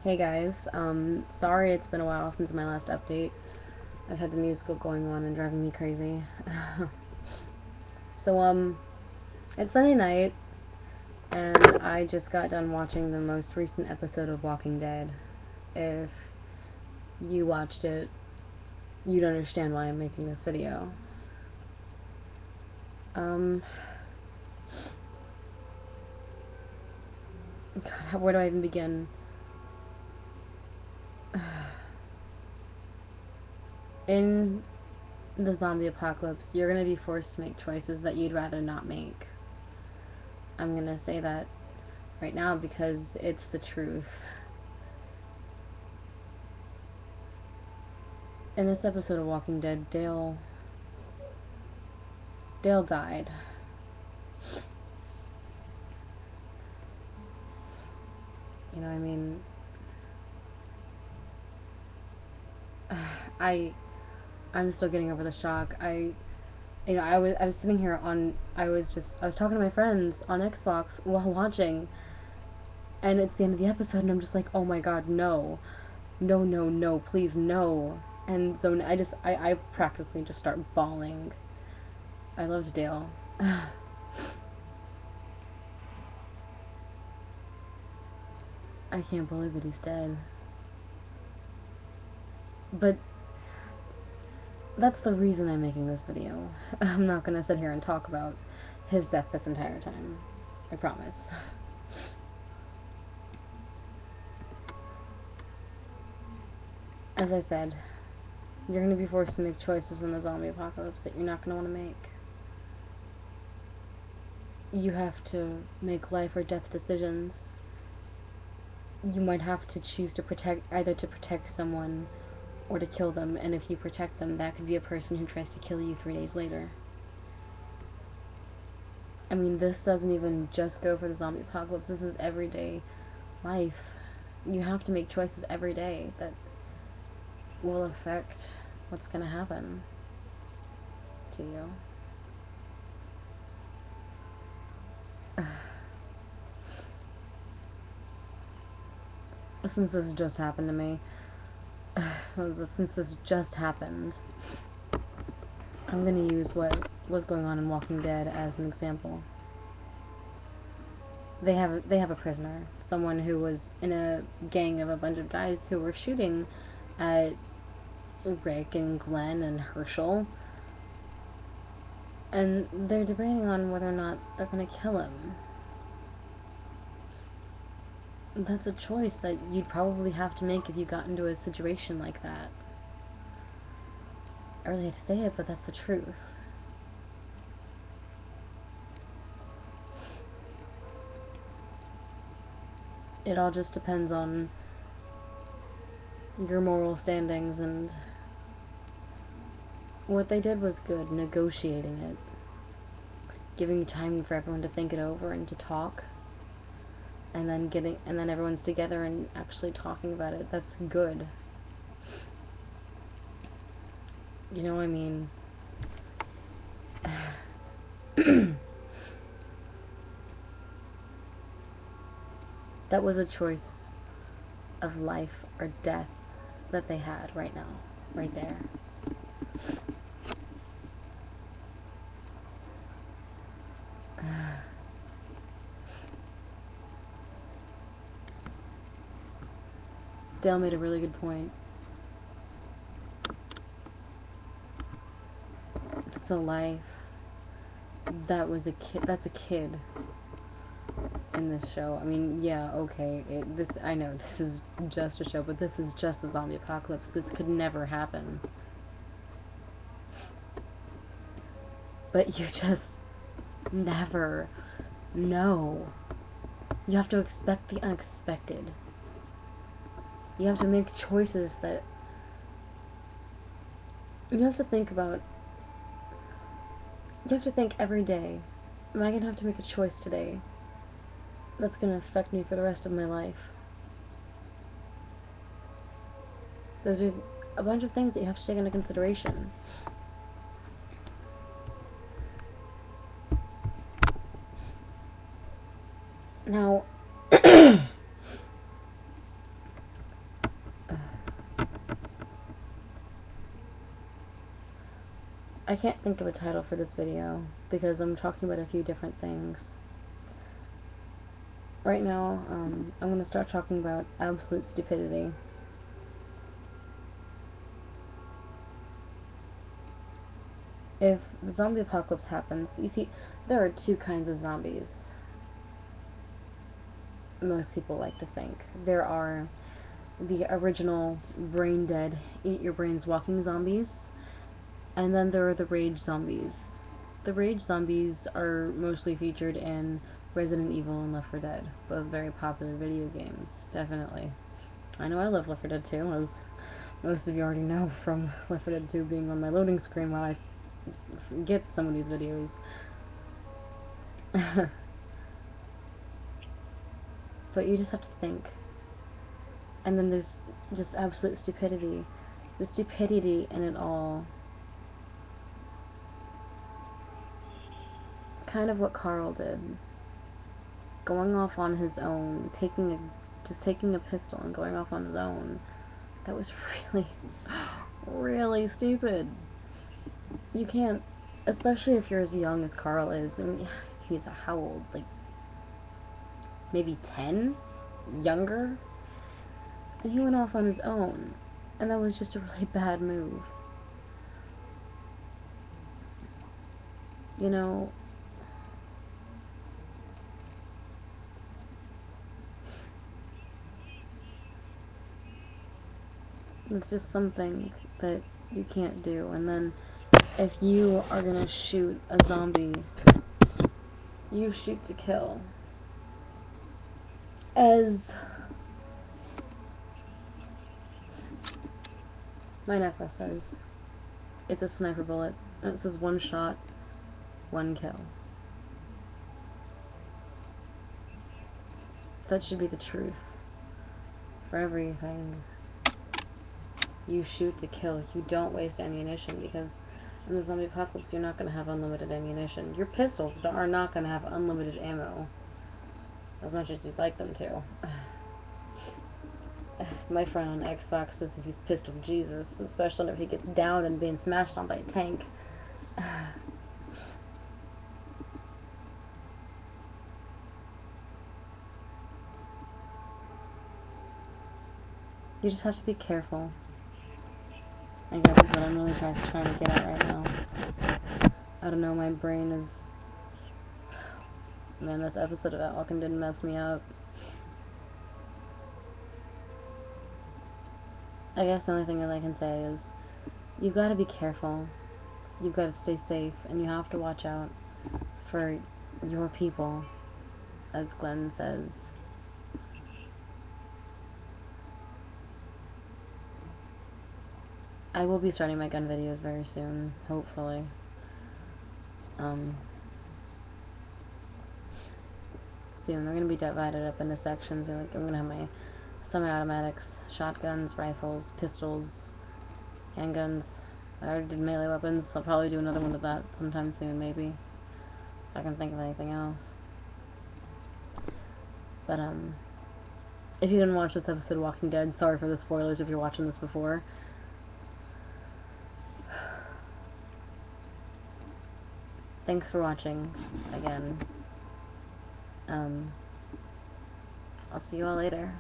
Hey guys, sorry it's been a while since my last update. I've had the musical going on and driving me crazy. so, it's Sunday night, and I just got done watching the most recent episode of Walking Dead. If you watched it, you'd understand why I'm making this video. Um, God, where do I even begin? In the zombie apocalypse, you're gonna be forced to make choices that you'd rather not make. I'm gonna say that right now because it's the truth. In this episode of Walking Dead, Dale died. You know, I mean, I I'm still getting over the shock. I was sitting here on I was talking to my friends on Xbox while watching, and it's the end of the episode, and I'm just like, oh my god, no, no, no, no, please, no. And so I practically just start bawling. I loved Dale. I can't believe that he's dead. But that's the reason I'm making this video. I'm not gonna sit here and talk about his death this entire time. I promise. As I said, you're gonna be forced to make choices in the zombie apocalypse that you're not gonna want to make. You have to make life or death decisions. You might have to choose to either to protect someone or to kill them, and if you protect them, that could be a person who tries to kill you 3 days later. I mean, this doesn't even just go for the zombie apocalypse, this is everyday life. You have to make choices every day that will affect what's gonna happen to you. Since this just happened to me, since this just happened, I'm gonna use what was going on in Walking Dead as an example. They have a prisoner, someone who was in a gang of a bunch of guys who were shooting at Rick and Glenn and Herschel, and they're debating on whether or not they're gonna kill him. That's a choice that you'd probably have to make if you got into a situation like that. I really hate to say it, but that's the truth. It all just depends on your moral standings, and what they did was good, negotiating it, giving time for everyone to think it over and to talk, and then everyone's together and actually talking about it. That's good. You know what I mean? That was a choice of life or death that they had right now, right there. Dale made a really good point. It's a life. That was a kid. That's a kid in this show. I mean, yeah, okay. I know this is just a show, but this is just the zombie apocalypse. This could never happen. But you just never know. You have to expect the unexpected. You have to make choices that you have to think about. You have to think every day, am I going to have to make a choice today that's going to affect me for the rest of my life? Those are a bunch of things that you have to take into consideration. Now, I can't think of a title for this video because I'm talking about a few different things. Right now, I'm going to start talking about absolute stupidity. If the zombie apocalypse happens, you see, there are two kinds of zombies. Most people like to think. There are the original brain dead, eat your brains walking zombies, and then there are the rage zombies. The rage zombies are mostly featured in Resident Evil and Left 4 Dead, both very popular video games, definitely. I know I love Left 4 Dead 2, as most of you already know from Left 4 Dead 2 being on my loading screen while I get some of these videos. But you just have to think. And then there's just absolute stupidity. The stupidity in it all. Kind of what Carl did. Going off on his own, just taking a pistol and going off on his own. That was really, really stupid. You can't, especially if you're as young as Carl is, and he's how old? Like, maybe 10? Younger? And he went off on his own, and that was just a really bad move. You know, it's just something that you can't do. And then if you are gonna shoot a zombie, you shoot to kill. As my necklace says, it's a sniper bullet, and it says 1 shot, 1 kill. That should be the truth. For everything, you shoot to kill. You don't waste ammunition, because in the zombie apocalypse, you're not going to have unlimited ammunition. Your pistols are not going to have unlimited ammo, as much as you'd like them to. My friend on Xbox says that he's Pistol Jesus, especially if he gets downed and being smashed on by a tank. You just have to be careful. I guess is what I'm really trying to get at right now. I don't know, my brain is... Man, this episode of Walking didn't mess me up. I guess the only thing that I can say is, you've got to be careful. You've got to stay safe, and you have to watch out for your people, as Glenn says. I will be starting my gun videos very soon, hopefully. Soon. They're going to be divided up into sections. I'm going to have my semi-automatics, shotguns, rifles, pistols, handguns. I already did melee weapons. I'll probably do another one of that sometime soon, maybe. If I can think of anything else. But, if you didn't watch this episode of Walking Dead, sorry for the spoilers if you're watching this before. Thanks for watching, again. I'll see you all later.